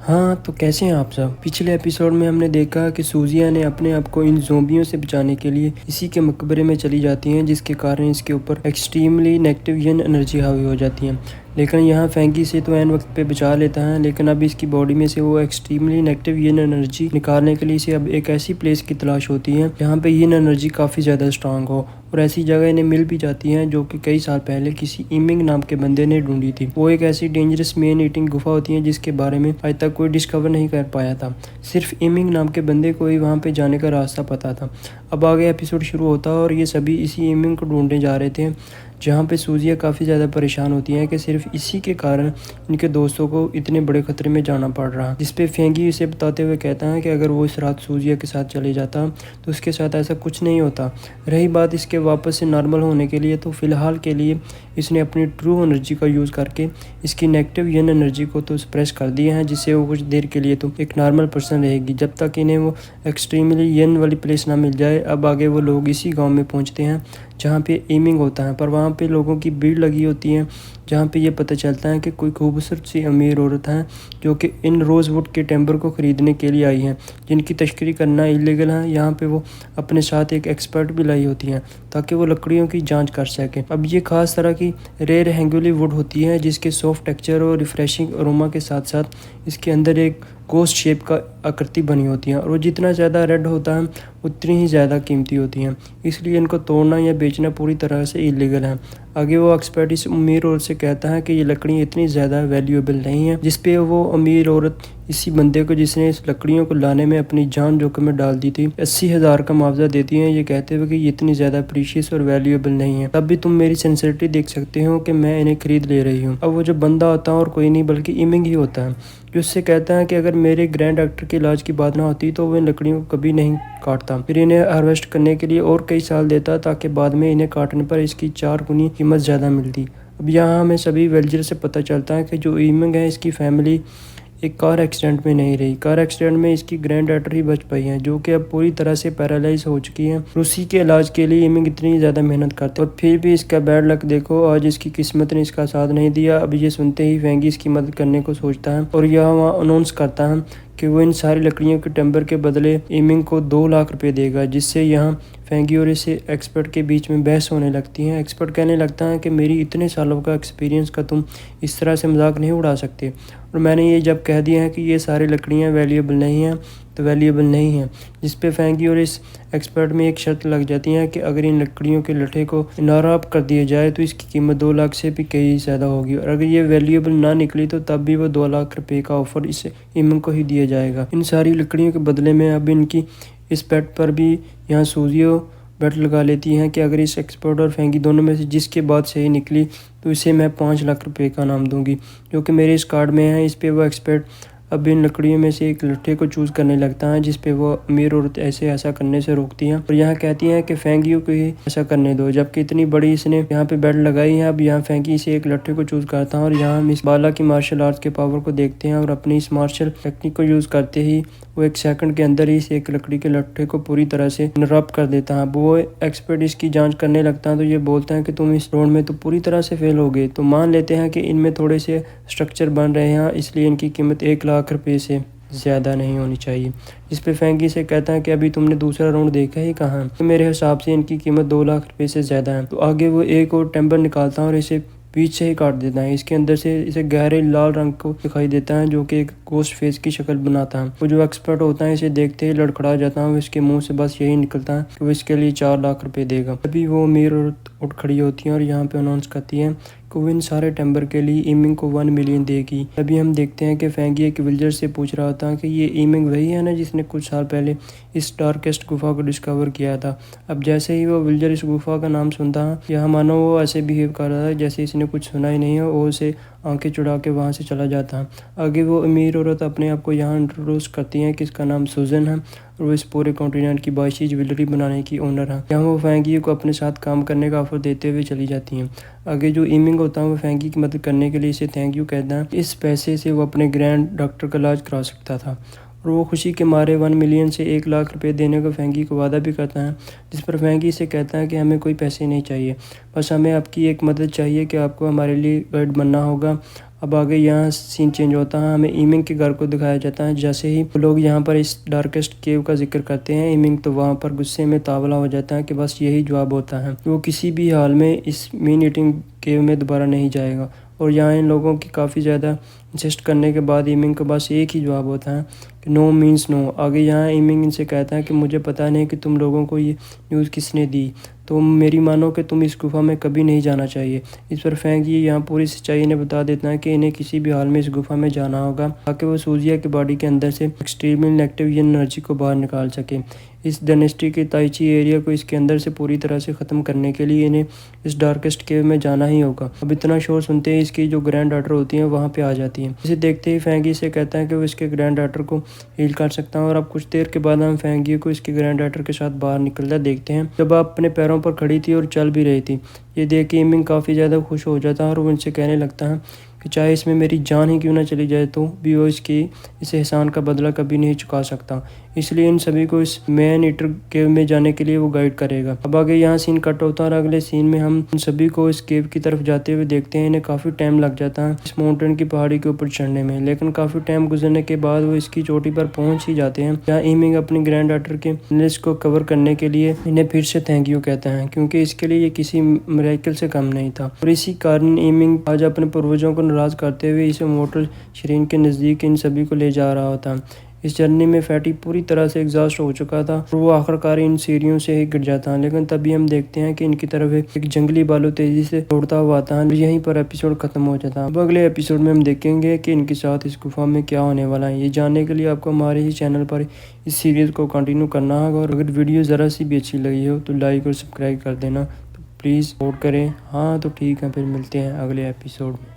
हाँ, तो कैसे हैं आप सब? पिछले एपिसोड में हमने देखा कि सूज़िया ने अपने आप को इन ज़ोंबियों से बचाने के लिए इसी के मकबरे में चली जाती हैं, जिसके कारण इसके ऊपर एक्सट्रीमली नेगेटिव यन एनर्जी हावी हो जाती है। लेकिन यहाँ फेंगी से तो ऐन वक्त पे बचा लेता है, लेकिन अब इसकी बॉडी में से वो एक्सट्रीमली नेगेटिव यन एनर्जी निकालने के लिए इसे अब एक ऐसी प्लेस की तलाश होती है जहाँ पे यन एनर्जी काफ़ी ज़्यादा स्ट्रांग हो, और ऐसी जगह इन्हें मिल भी जाती है जो कि कई साल पहले किसी इमिंग नाम के बंदे ने ढूंढी थी। वो एक ऐसी डेंजरस मेन ईटिंग गुफा होती है जिसके बारे में आज तक कोई डिस्कवर नहीं कर पाया था। सिर्फ इमिंग नाम के बंदे को ही वहाँ पे जाने का रास्ता पता था। अब आगे एपिसोड शुरू होता है और ये सभी इसी इमिंग को ढूंढने जा रहे थे, जहाँ पे सूजिया काफ़ी ज़्यादा परेशान होती है कि सिर्फ इसी के कारण इनके दोस्तों को इतने बड़े खतरे में जाना पड़ रहा है। जिस पे फेंगी इसे बताते हुए कहता है कि अगर वो इस रात सूजिया के साथ चले जाता तो उसके साथ ऐसा कुछ नहीं होता। रही बात इसके वापस से नॉर्मल होने के लिए, तो फ़िलहाल के लिए इसने अपनी ट्रू एनर्जी का यूज़ करके इसकी नेगेटिव यन एनर्जी को तो सप्रेस कर दिया है, जिससे वो कुछ देर के लिए तो एक नॉर्मल पर्सन रहेगी जब तक इन्हें वो एक्सट्रीमली यन वाली प्लेस ना मिल जाए। अब आगे वो लोग इसी गांव में पहुंचते हैं जहाँ पे एमिंग होता है, पर वहाँ पे लोगों की भीड़ लगी होती है, जहाँ पे ये पता चलता है कि कोई खूबसूरत सी अमीर औरत है जो कि इन रोज़वुड के टेम्बर को ख़रीदने के लिए आई हैं, जिनकी तस्करी करना इलीगल है। यहाँ पे वो अपने साथ एक एक्सपर्ट भी लाई होती हैं ताकि वो लकड़ियों की जांच कर सकें। अब ये खास तरह की रेयर हैंगुली वुड होती है जिसके सॉफ्ट टेक्सचर और रिफ्रेशिंग अरोमा के साथ साथ इसके अंदर एक गोस्ट शेप का आकृति बनी होती है, और वो जितना ज़्यादा रेड होता है उतनी ही ज़्यादा कीमती होती हैं, इसलिए इनको तोड़ना या बेचना पूरी तरह से इलीगल है। आगे वो एक्सपर्ट इस अमीर औरत से कहता है कि ये लकड़ी इतनी ज़्यादा वैल्यूएबल नहीं है, जिस पे वो अमीर औरत इसी बंदे को जिसने इस लकड़ियों को लाने में अपनी जान जोखिम में डाल दी थी 80,000 का मुआवजा देती है, ये कहते हुए कि ये इतनी ज़्यादा प्रीशियस और वैल्यूएबल नहीं है, तब भी तुम मेरी सिंसियरिटी देख सकते हो कि मैं इन्हें खरीद ले रही हूँ। अब वो जो बंदा होता है और कोई नहीं बल्कि इमिंग ही होता है, जो उससे कहता है कि अगर मेरे ग्रैंड डॉक्टर के इलाज की बात ना होती तो वो इन लकड़ियों को कभी नहीं काटता, फिर इन्हें हार्वेस्ट करने के लिए और कई साल देता ताकि बाद में इन्हें काटने पर इसकी 4 गुनी कीमत ज़्यादा मिलती। अब यहाँ हमें सभी विलेजर से पता चलता है कि जो इमिंग है इसकी फैमिली एक कार एक्सीडेंट में नहीं रही। कार एक्सीडेंट में इसकी ग्रैंड डॉटर ही बच पाई हैं, जो कि अब पूरी तरह से पैरालाइज हो चुकी हैं। उसी के इलाज के लिए इमिंग इतनी ज़्यादा मेहनत करते और फिर भी इसका बैड लक देखो, आज इसकी किस्मत ने इसका साथ नहीं दिया। अब ये सुनते ही फेंगी इसकी मदद करने को सोचता है और यह वहाँ अनाउंस करता है कि वो इन सारी लकड़ियों के टेम्बर के बदले इमिंग को 2 लाख रुपए देगा, जिससे यहाँ फेंगी और इसे एक्सपर्ट के बीच में बहस होने लगती है। एक्सपर्ट कहने लगता है कि मेरी इतने सालों का एक्सपीरियंस का तुम इस तरह से मजाक नहीं उड़ा सकते, और मैंने ये जब कह दिया है कि ये सारी लकड़ियाँ वैल्यूएबल नहीं हैं तो वैल्यूएबल नहीं हैं। जिस पे फेंगी और इस एक्सपर्ट में एक शर्त लग जाती है कि अगर इन लकड़ियों के लठे को नाराब कर दिया जाए तो इसकी कीमत 2 लाख से भी कई ज़्यादा होगी, और अगर ये वैल्यूएबल ना निकली तो तब भी वो 2 लाख रुपए का ऑफर इस इमिंग को ही दिया जाएगा। इन सारी लकड़ियों के बदले में अब इनकी इस पेट पर भी यहाँ सूजियो बेट लगा लेती हैं कि अगर इस एक्सपर्ट और फेंगी दोनों में से जिसके बाद सही निकली तो इसे मैं 5 लाख रुपए का नाम दूंगी, जो कि मेरे इस कार्ड में है। इस पे वो एक्सपर्ट अब इन लकड़ियों में से एक लट्ठे को चूज़ करने लगता है, जिस पे वो अमीर औरत ऐसा करने से रोकती हैं और यहाँ कहती हैं कि फेंगियों को ही ऐसा करने दो, जबकि इतनी बड़ी इसने यहाँ पे बेड लगाई है। अब यहाँ फेंगी इसे एक लट्ठे को चूज़ करता है और यहाँ हम इस बाला की मार्शल आर्ट्स के पावर को देखते हैं, और अपनी इस मार्शल टेक्निक को यूज़ करते ही वो 1 सेकंड के अंदर ही इस एक लकड़ी के लट्ठे को पूरी तरह से नरप कर देता है। वो एक्सपर्ट इसकी जांच करने लगता है तो ये बोलता है कि तुम इस रोड में तो पूरी तरह से फेल हो गए, तो मान लेते हैं कि इनमें थोड़े से स्ट्रक्चर बन रहे हैं, इसलिए इनकी कीमत 1 लाख रुपए से ज़्यादा नहीं होनी चाहिए। इस पे फेंगी से कहता है कि अभी तुमने दूसरा राउंड देखा ही कहाँ, तो मेरे हिसाब से इनकी कीमत 2 लाख रुपए से ज़्यादा है। तो आगे वो एक और टेम्पर निकालता है और इसे बीच से ही काट देता है। इसके अंदर से इसे गहरे लाल रंग को दिखाई देता है, जो कि एक गोस्ट फेस की शक्ल बनाता है। वो जो एक्सपर्ट होता है इसे देखते ही लड़खड़ा जाता है, इसके मुंह से बस यही निकलता है कि वो इसके लिए 4 लाख रुपए देगा। तभी वो अमीर औरत उठ खड़ी होती है और यहाँ पे अनाउंस करती है कि वो इन सारे टेम्बर के लिए इमिंग को 1 मिलियन देगी। तभी हम देखते हैं कि फेंगी एक विलेजर से पूछ रहा था कि ये इमिंग वही है ना जिसने कुछ साल पहले इस डार्केस्ट गुफा को डिस्कवर किया था। अब जैसे ही वो विलेजर इस गुफा का नाम सुनता है, यह मानो वो ऐसे बिहेव कर रहा है जैसे इसने कुछ सुना ही नहीं है, और उसे आंखें चुरा के वहाँ से चला जाता है। आगे वो अमीर औरत अपने आप को यहाँ इंट्रोड्यूस करती है कि इसका नाम सुजन है और वो इस पूरे कॉन्टिनेंट की बायशी ज्वेलरी बनाने की ओनर है। यहाँ वो फेंगी को अपने साथ काम करने का ऑफर देते हुए चली जाती हैं। आगे जो इमिंग होता है वो फेंगी की मदद करने के लिए इसे थैंक यू कहता है। इस पैसे से वो अपने ग्रैंड डॉक्टर का इलाज करा सकता था, और वो खुशी के मारे 1 मिलियन से 1 लाख रुपए देने का फेंगी को वादा भी करता है, जिस पर फेंगी से कहता है कि हमें कोई पैसे नहीं चाहिए, बस हमें आपकी एक मदद चाहिए कि आपको हमारे लिए गाइड बनना होगा। अब आगे यहाँ सीन चेंज होता है, हमें ईमिंग के घर को दिखाया जाता है। जैसे ही लोग यहाँ पर इस डार्केस्ट केव का जिक्र करते हैं, ईमिंग तो वहाँ पर गुस्से में तावला हो जाता है कि बस यही जवाब होता है, वो किसी भी हाल में इस मीन ईटिंग केव में दोबारा नहीं जाएगा। और यहाँ इन लोगों की काफ़ी ज़्यादा इंसिस्ट करने के बाद ईमिंग के पास एक ही जवाब होता है कि नो मीन्स नो। आगे यहाँ ईमिंग इनसे कहता है कि मुझे पता नहीं कि तुम लोगों को ये न्यूज़ किसने दी, तो मेरी मानो कि तुम इस गुफा में कभी नहीं जाना चाहिए। इस पर फेंग ये यहाँ पूरी सच्चाई इन्हें बता देता है कि इन्हें किसी भी हाल में इस गुफा में जाना होगा ताकि वो सूजिया की बॉडी के अंदर से एक्सट्रीमली नेगेटिव एनर्जी को बाहर निकाल सके। इस डायनेस्टी के ताइची एरिया को इसके अंदर से पूरी तरह से ख़त्म करने के लिए इन्हें इस डार्केस्ट केव में जाना ही होगा। अब इतना शोर सुनते ही इसकी जो ग्रैंड डॉटर होती है वहाँ पे आ जाती है। इसे देखते ही फेंगी से कहता है कि वो इसके ग्रैंड डॉटर को हील कर सकता है। और अब कुछ देर के बाद हम फेंगी को इसके ग्रैंड डॉटर के साथ बाहर निकलता देखते हैं, जब आप अपने पैरों पर खड़ी थी और चल भी रही थी। ये देख के ईमिंग काफ़ी ज़्यादा खुश हो जाता है और वो इनसे कहने लगता है कि चाहे इसमें मेरी जान ही क्यों ना चली जाए तो भी वो इस एहसान का बदला कभी नहीं चुका सकता। इसलिए इन सभी को इस मैन ईटर केव में जाने के लिए वो गाइड करेगा। अब आगे यहाँ सीन कट होता है और अगले सीन में हम उन सभी को इस केव की तरफ जाते हुए देखते हैं। इन्हें काफ़ी टाइम लग जाता है इस माउंटेन की पहाड़ी के ऊपर चढ़ने में, लेकिन काफ़ी टाइम गुजरने के बाद वो इसकी चोटी पर पहुंच ही जाते हैं, जहाँ ईमिंग अपनी ग्रैंड डॉटर के लिस्ट को कवर करने के लिए इन्हें फिर से थैंक यू कहता है, क्योंकि इसके लिए ये किसी मिरेकल से कम नहीं था। और इसी कारण ईमिंग आज अपने पूर्वजों को नाराज करते हुए इस इमोर्टल शरीन के नज़दीक इन सभी को ले जा रहा होता। इस जर्नी में फैटी पूरी तरह से एग्जॉस्ट हो चुका था और वो आखिरकार इन सीढ़ियों से ही गिर जाता है। लेकिन तभी हम देखते हैं कि इनकी तरफ एक जंगली बालू तेजी से दौड़ता हुआ आता है। यहीं पर एपिसोड खत्म हो जाता है। अब अगले एपिसोड में हम देखेंगे कि इनके साथ इस गुफा में क्या होने वाला है। ये जानने के लिए आपको हमारे ही चैनल पर इस सीरीज़ को कंटिन्यू करना होगा। और अगर वीडियो ज़रा सी भी अच्छी लगी हो तो लाइक और सब्सक्राइब कर देना। तो प्लीज़ सपोर्ट करें। हाँ तो ठीक है, फिर मिलते हैं अगले एपिसोड में।